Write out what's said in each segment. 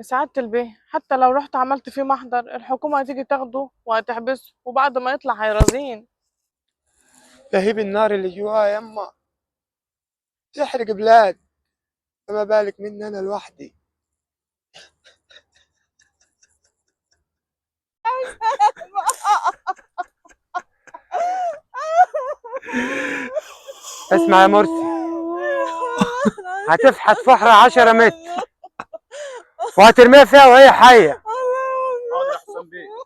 يا سعادة البيه، حتى لو رحت عملت فيه محضر الحكومة هتيجي تاخده وهتحبسه، وبعد ما يطلع هيرازين. لهيب النار اللي جواها يما تحرق بلاد، فما بالك مني انا لوحدي. اسمع يا مرسي، هتفحت فحرة 10 متر وهترميها فيها وهي حية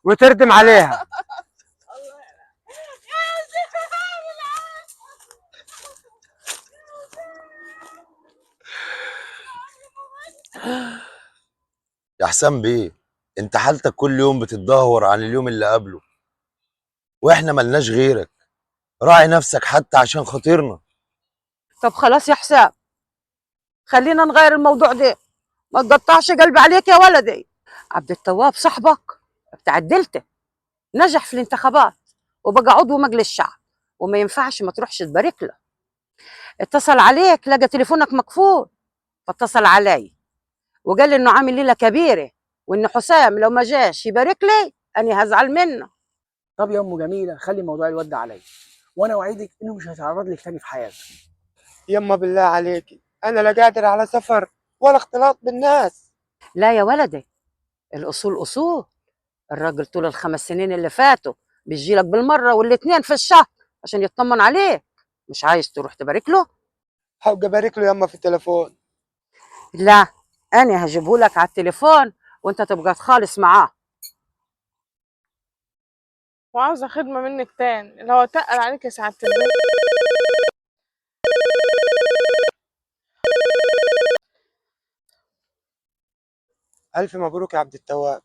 وتردم عليها. يا حسام بيه، انت حالتك كل يوم بتتدهور عن اليوم اللي قبله، واحنا ملناش غيرك. راعي نفسك حتى عشان خاطرنا. طب خلاص يا حسام، خلينا نغير الموضوع ده. ما تقطعش قلبي عليك يا ولدي. عبد التواب صاحبك بتاع الدلتا نجح في الانتخابات وبقى عضو مجلس الشعب، وما ينفعش ما تروحش تبارك له. اتصل عليك لقى تليفونك مقفول، فاتصل علي وقال لي انه عامل ليله كبيره، وان حسام لو ما جاش يبارك لي اني هزعل منه. طب يا ام جميله خلي موضوع الواد ده عليا، وانا اوعدك انه مش هيتعرض لك تاني في حياته. يما بالله عليكي، انا لا قادر على سفر ولا اختلاط بالناس. لا يا ولدي، الاصول اصول. الراجل طول ال5 سنين اللي فاتوا بيجي لك بالمره والاتنين في الشهر عشان يطمن عليك. مش عايز تروح تبارك له؟ هبقى بارك له يما في التليفون. لا، انا هجيبه لك على التليفون وانت تبقى خالص معاه. وعاوزة خدمة منك تاني اللي هو تقل عليك يا سعادة البيه. الف مبروك يا عبد التواب،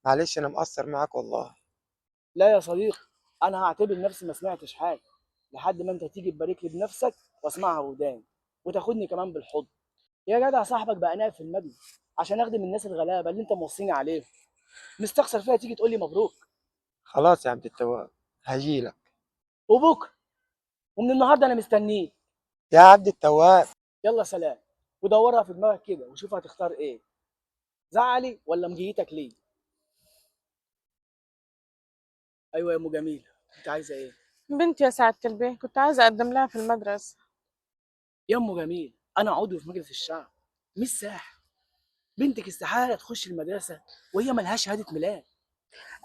معلش انا مقصر معاك والله. لا يا صديقي، انا هعتبر نفسي ما سمعتش حاجه لحد ما انت تيجي تبارك لي بنفسك واسمعها وداني وتاخدني كمان بالحضن. يا جدع صاحبك بقى نائب في المجلس عشان اخدم الناس الغلابه اللي انت موصيني عليهم، مستخسر فيها تيجي تقول لي مبروك؟ خلاص يا عبد التواب هجيلك. وبكره ومن النهارده انا مستنيك. يا عبد التواب. يلا سلام، ودورها في دماغك كده وشوف هتختار ايه، زعلي ولا مجيتك ليه. ايوه يا ام جميله، انت عايزه ايه؟ بنتي يا سعادة البيه كنت عايزة أقدم لها في المدرسة. يا ام جميل، انا عضو في مجلس الشعب مش ساحر. بنتك استحاله تخش المدرسه وهي ملهاش شهاده ميلاد.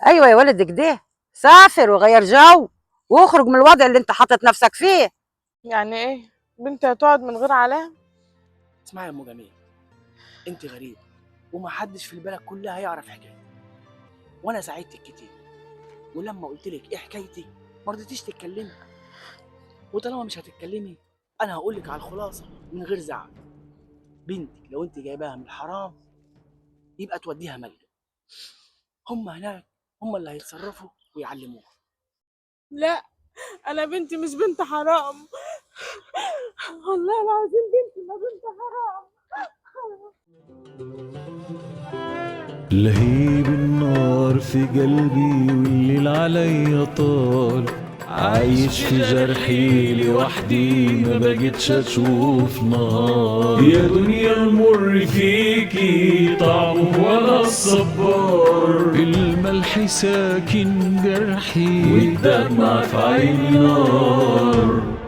ايوه يا ولد كده، سافر وغير جو واخرج من الوضع اللي انت حاطط نفسك فيه. يعني إيه؟ بنتي هتقعد من غير علام؟ اسمعي يا ام جميل، انت غريبه ومحدش في البلد كلها هيعرف حكايتك، وانا ساعدتك كتير، ولما قلت لك ايه حكايتي ما رضيتيش تتكلمي. وطالما مش هتتكلمي انا هقول لك على الخلاصه من غير زعل. بنتك لو انت جايباها من الحرام يبقى توديها ملجأ، هم هناك هم اللي هيتصرفوا ويعلموها. لا، أنا بنتي مش بنت حرام. والله العظيم بنتي ما بنت حرام. لهيب النار في قلبي والليل عليا طال، عايش في جرحي لوحدي ما بقتش اشوف نهار. يا دنيا المر فيكي طعمه ولا الصبار، الملح ساكن جرحي والدمع في عيني نار.